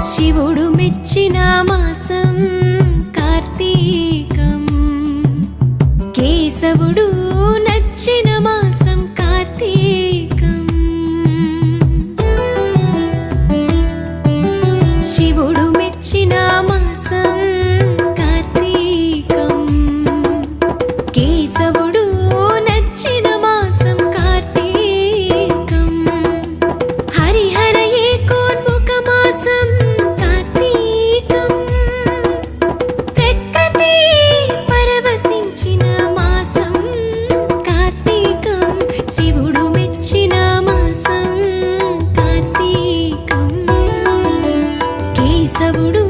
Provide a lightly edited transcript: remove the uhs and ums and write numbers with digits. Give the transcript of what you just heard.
శివుడు మెచ్చిన మాసం కార్తీకం, కేశవుడు నచ్చిన మాసం కార్తీకం. శివుడు మెచ్చిన మాసం కార్తీకం, కేశవుడు నచ్చిన మాసం కార్తీకం. హరిహర ఏకోన్ముఖ మాసం కార్తీకం, ప్రకృతి పరవశించిన మాసం కార్తీకం. శివుడు మెచ్చిన మాసం కార్తీకం, కేశవుడు